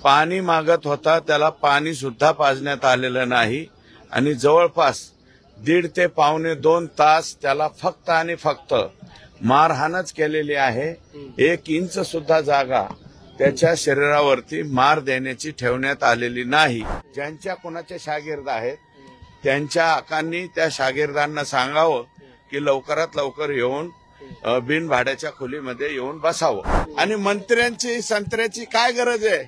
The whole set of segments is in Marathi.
पाणी मागत होता त्याला पाणी सुद्धा पाजण्यात आलेलं नाही आणि जवळपास 1.5 ते पावणे 2 तास त्याला फक्त आणि फक्त मारहाणच केलेली आहे। 1 इंच सुद्धा जागा त्याच्या शरीरावरती मार देण्याची ठेवण्यात आलेली नाही। ज्यांच्या कोणाचे शागिर्द आहेत त्यांच्या आकांनी त्या शागिर्दांना सांगावं की लवकरात लवकर येऊन बिनभाड्याच्या खोलीमध्ये येऊन बसावं। आणि मंत्र्यांची संत्र्याची काय गरज आहे?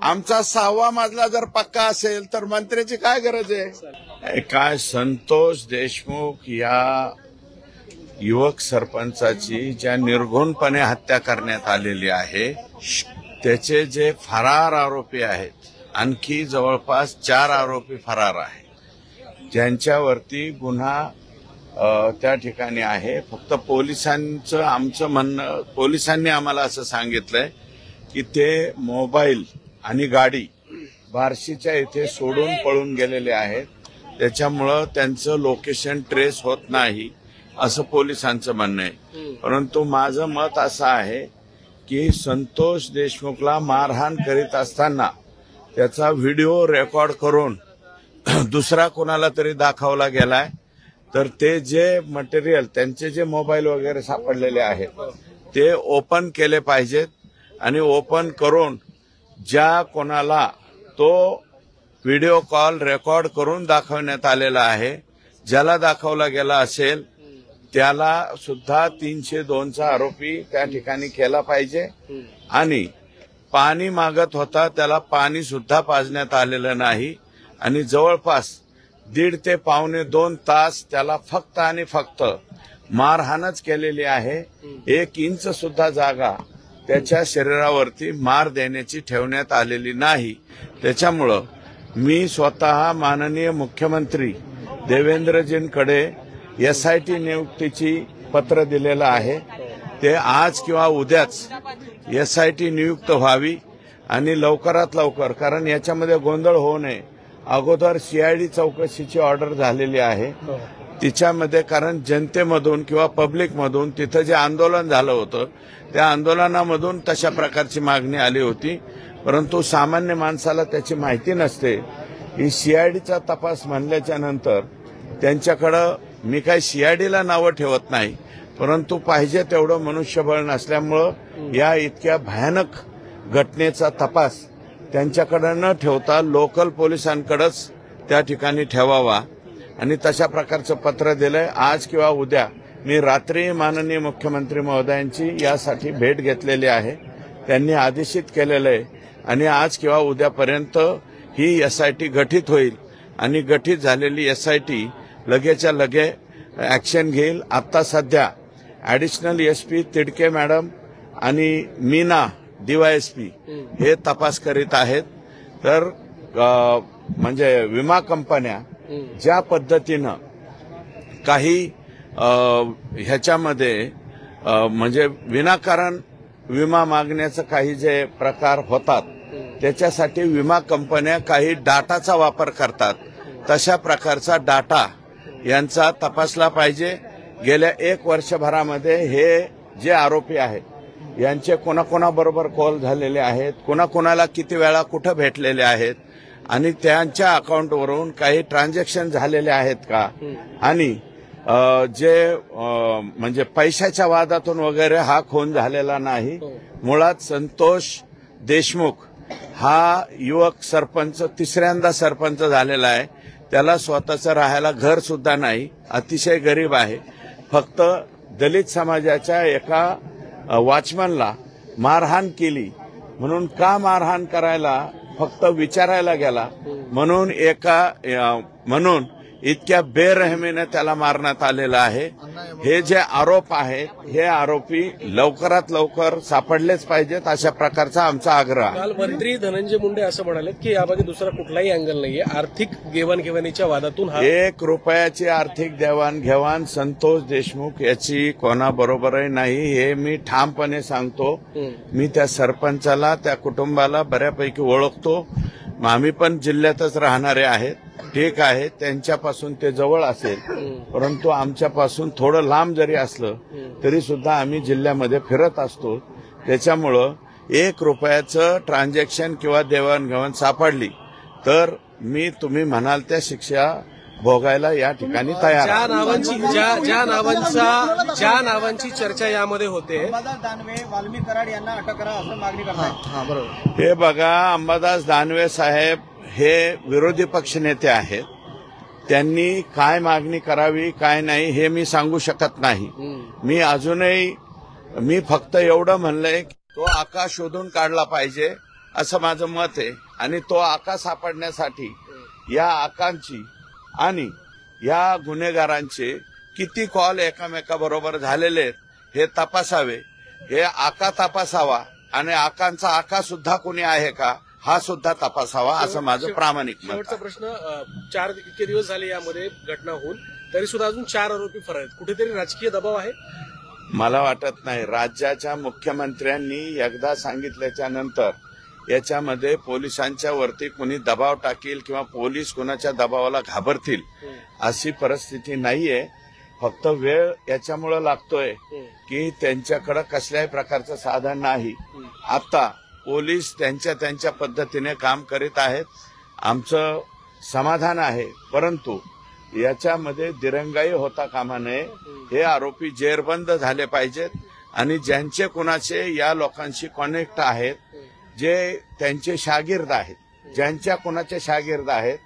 आमचा 6वा मजला जर पक्का असेल तर मंत्र्याची काय गरज आहे? काय संतोष देशमुख या युवक सरपंचाची ज्या निर्घृणपणे हत्या करण्यात आलेली आहे त्याचे जे फरार आरोपी आहेत, आणखी जवळपास 4 आरोपी फरार आहेत ज्यांच्यावरती गुन्हा त्या ठिकाणी आहे। फक्त पोलिसांचं आमचं म्हणणं, पोलिसांनी आम्हाला असं सांगितलंय की ते मोबाईल आणि गाडी बार्शीच्या इथे सोडून पळून गेलेले आहेत, त्याच्यामुळं त्यांचं लोकेशन ट्रेस होत नाही असं पोलिसांचं म्हणणं आहे। परंतु माझं मत असं आहे की संतोष देशमुखला मारहाण करीत असताना त्याचा व्हिडिओ रेकॉर्ड करून दुसरा कोणाला तरी दाखवला गेलाय तर ते जे मटेरियल त्यांचे जे मोबाईल वगैरे सापडलेले आहेत ते ओपन केले पाहिजेत आणि ओपन करून ज्या कोणाला तो व्हिडिओ कॉल रेकॉर्ड करून दाखवण्यात आलेला आहे, ज्याला दाखवला गेला असेल त्याला सुद्धा 302चा आरोपी त्या ठिकाणी केला पाहिजे। आणि पाणी मागत होता त्याला पाणी सुद्धा पाजण्यात आलेलं नाही आणि जवळपास 1.5 ते पावणे 2 तास त्याला फक्त आणि फक्त मारहाणच केलेली आहे। 1 इंच सुद्धा जागा त्याच्या शरीरावरती मार देण्याची ठेवण्यात आलेली नाही। त्याच्यामुळं मी स्वतः माननीय मुख्यमंत्री देवेंद्रजींकडे SIT नियुक्तीची पत्र दिलेलं आहे। ते आज किंवा उद्याच SIT नियुक्त व्हावी आणि लवकरात लवकर, कारण याच्यामध्ये गोंधळ होऊ नये, अगोदर CID चौकशीची ऑर्डर झालेली आहे तिच्यामध्ये, कारण जनतेमधून किंवा पब्लिकमधून तिथं जे आंदोलन झालं होतं त्या आंदोलनामधून तशा प्रकारची मागणी आली होती। परंतु सामान्य माणसाला त्याची माहिती नसते की CIDचा तपास म्हणल्याच्या नंतर त्यांच्याकडं, मी काही CIDला नावं ठेवत नाही, परंतु पाहिजे तेवढं मनुष्यबळ नसल्यामुळं या इतक्या भयानक घटनेचा तपास त्यांच्याकडे न ठेवता लोकल पोलिसांकडेच त्या ठिकाणी ठेवावा आणि तशा प्रकारचं पत्र दिलंय। आज किंवा उद्या मी रात्री माननीय मुख्यमंत्री महोदयांची यासाठी भेट घेतलेली आहे, त्यांनी आदेशित केलेलं आहे आणि आज किंवा उद्यापर्यंत ही SIT गठीत होईल आणि गठीत झालेली SIT लगेच्या लगे ऍक्शन घेईल। आता सध्या ऍडिशनल SP तिडके मॅडम आणि मीना DYSP हे तपास करीत आहेत। तर म्हणजे विमा कंपन्या ज्या पद्धतीनं काही ह्याच्यामध्ये म्हणजे विनाकारण विमा मागण्याचं काही जे प्रकार होतात त्याच्यासाठी विमा कंपन्या काही डाटाचा वापर करतात, तशा प्रकारचा डाटा यांचा तपासला पाहिजे। गेल्या 1 वर्षभरामध्ये हे जे आरोपी आहेत यांचे कोणाकोणाबरोबर कॉल झालेले आहेत, कोणाकोणाला किती वेळा कुठं भेटलेले आहेत आणि त्यांच्या अकाउंटवरून काही ट्रान्झॅक्शन झालेले आहेत का, आणि जे म्हणजे पैशाच्या वादातून वगैरे हा खून झालेला नाही। मुळात संतोष देशमुख हा युवक सरपंच 3ऱ्यांदा सरपंच झालेला आहे, त्याला स्वतःचं राहायला घर सुद्धा नाही, अतिशय गरीब आहे। फक्त दलित समाजाच्या एका वॉचमनला मारहाण केली म्हणून, का मारहाण करायला फक्त विचारायला गेला म्हणून इतक्या बेरहमीने त्याला मारण्यात आलेलं आहे। हे जे आरोप आहेत हे आरोपी लवकरात लवकर सापडलेच पाहिजेत, अशा प्रकारचा आमचा आग्रह आहे। काल मंत्री धनंजय मुंडे असं म्हणाले की यामध्ये दुसरा कुठलाही अँगल नाहीये, आर्थिक देवाणघेवाणीच्या वादातून 1 रुपयाची आर्थिक देवाणघेवाण संतोष देशमुख याची कोणाबरोबरही नाही, हे मी ठामपणे सांगतो। मी त्या सरपंचाला, त्या कुटुंबाला बऱ्यापैकी ओळखतो, आम्ही पण जिल्ह्यातच राहणारे आहेत, ठीक आहे, त्यांच्यापासून ते जवळ असेल, परंतु आमच्यापासून थोडं लांब जरी असलं तरी सुद्धा आम्ही जिल्ह्यामध्ये फिरत असतो। त्याच्यामुळं ₹1 ट्रान्झॅक्शन किंवा देवाणघेवाण सापडली तर मी तुम्ही म्हणाल त्या शिक्षा भोगायला या ठिकाणी तयार ज्या आहे. नावांची ज्या नावांची चर्चा यामध्ये होते, अंबादास दानवे, वाल्मिक कराड यांना अटक करा असं मागणी करतात. बरोबर, हे बघा, अंबादास दानवे साहेब हे विरोधी पक्षनेते आहेत. त्यांनी काय मागणी करावी काय नाही हे मी सांगू शकत नाही. मी फक्त एवढं म्हणलंय की तो आका शोधून काढला पाहिजे असं माझं मत आहे. आणि तो आका सापडण्यासाठी या आकांची आणि या गुन्हेगारांचे किती कॉल एकामेकाबरोबर झालेले आहेत हे तपासावे. हे आका तपासावा आणि आकांचा आका सुद्धा कोणी आहे का हा सुद्धा तपासावा असं माझं प्रामाणिक मत शेवटचा आहे. प्रश्न, इतके दिवस झाले यामध्ये घटना होऊन तरी सुद्धा अजून 4 आरोपी फरार आहेत. कुठेतरी राजकीय दबाव आहे? मला वाटत नाही. राज्याच्या मुख्यमंत्र्यांनी एकदा सांगितल्याच्या नंतर याच्यामध्ये पोलिसांच्या वरती कुणी दबाव टाकील किंवा पोलीस कुणाच्या दबावाला घाबरतील अशी परिस्थिती नाहीये. फक्त वेळ याच्यामुळे लागतोय की त्यांच्याकडे कसल्याही प्रकारचं साधन नाही. आता पोलीस त्यांच्या पद्धतीने काम करीत आहेत. आमचं समाधान आहे. परंतु याच्यामध्ये दिरंगाई होता कामा नये. हे आरोपी जेरबंद झाले पाहिजेत आणि ज्यांचे कुणाचे या लोकांशी कनेक्ट आहेत, जे त्यांचे शागिर्द आहेत, ज्यांच्या कुणाचे शागिर्द आहेत,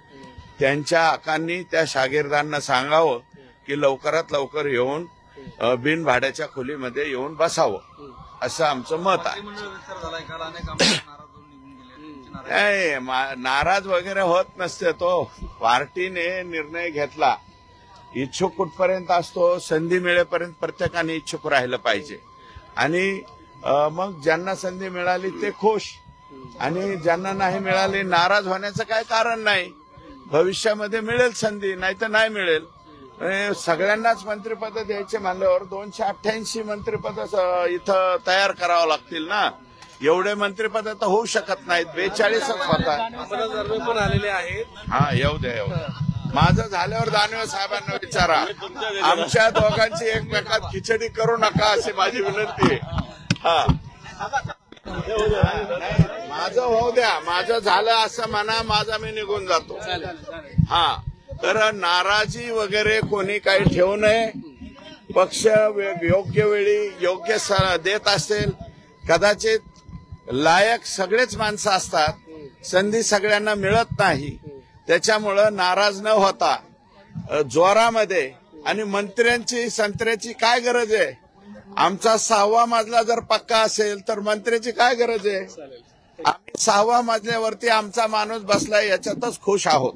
त्यांच्या आकांनी त्या शागिर्दांना सांगावं की लवकरात लवकर येऊन बिनभाड्याच्या खोलीमध्ये येऊन बसावं असं आमचं मत आहे. नाही, नाराज वगैरे होत नसते. तो पार्टीने निर्णय घेतला. इच्छुक कुठपर्यंत असतो, संधी मिळेपर्यंत प्रत्येकाने इच्छुक राहिलं पाहिजे. आणि मग ज्यांना संधी मिळाली ते खुश आणि ज्यांना नाही मिळाली नाराज होण्याचं काय कारण नाही. भविष्यामध्ये मिळेल संधी, नाही तर नाही मिळेल. सगळ्यांनाच मंत्रिपद द्यायचे म्हणल्यावर 288 मंत्रिपद इथं तयार करावं लागतील ना. एवढे मंत्रिपद तर होऊ शकत नाहीत. 42च होतात. अंबादास दानवे पण आलेले आहेत. हा, येऊ द्या. माझं झाल्यावर दानवे साहेबांना विचारा. आमच्या दोघांची एकमेकात खिचडी करू नका अशी माझी विनंती आहे. हा, माझं होऊ द्या. माझं झालं असं म्हणा, माझा मी निघून जातो. हा, तर नाराजी वगैरे कोणी काही ठेवू नये. पक्ष योग्य वेळी योग्य देत असेल. कदाचित लायक सगळेच माणसं असतात, संधी सगळ्यांना मिळत नाही. त्याच्यामुळं नाराज न होता जोरामध्ये. आणि मंत्र्यांची संत्र्याची काय गरज आहे? आमचा 6वा मजला जर पक्का असेल तर मंत्र्याची काय गरज आहे? आम्ही 6व्या मजल्यावरती आमचा माणूस बसलाय याच्यातच खुश आहोत.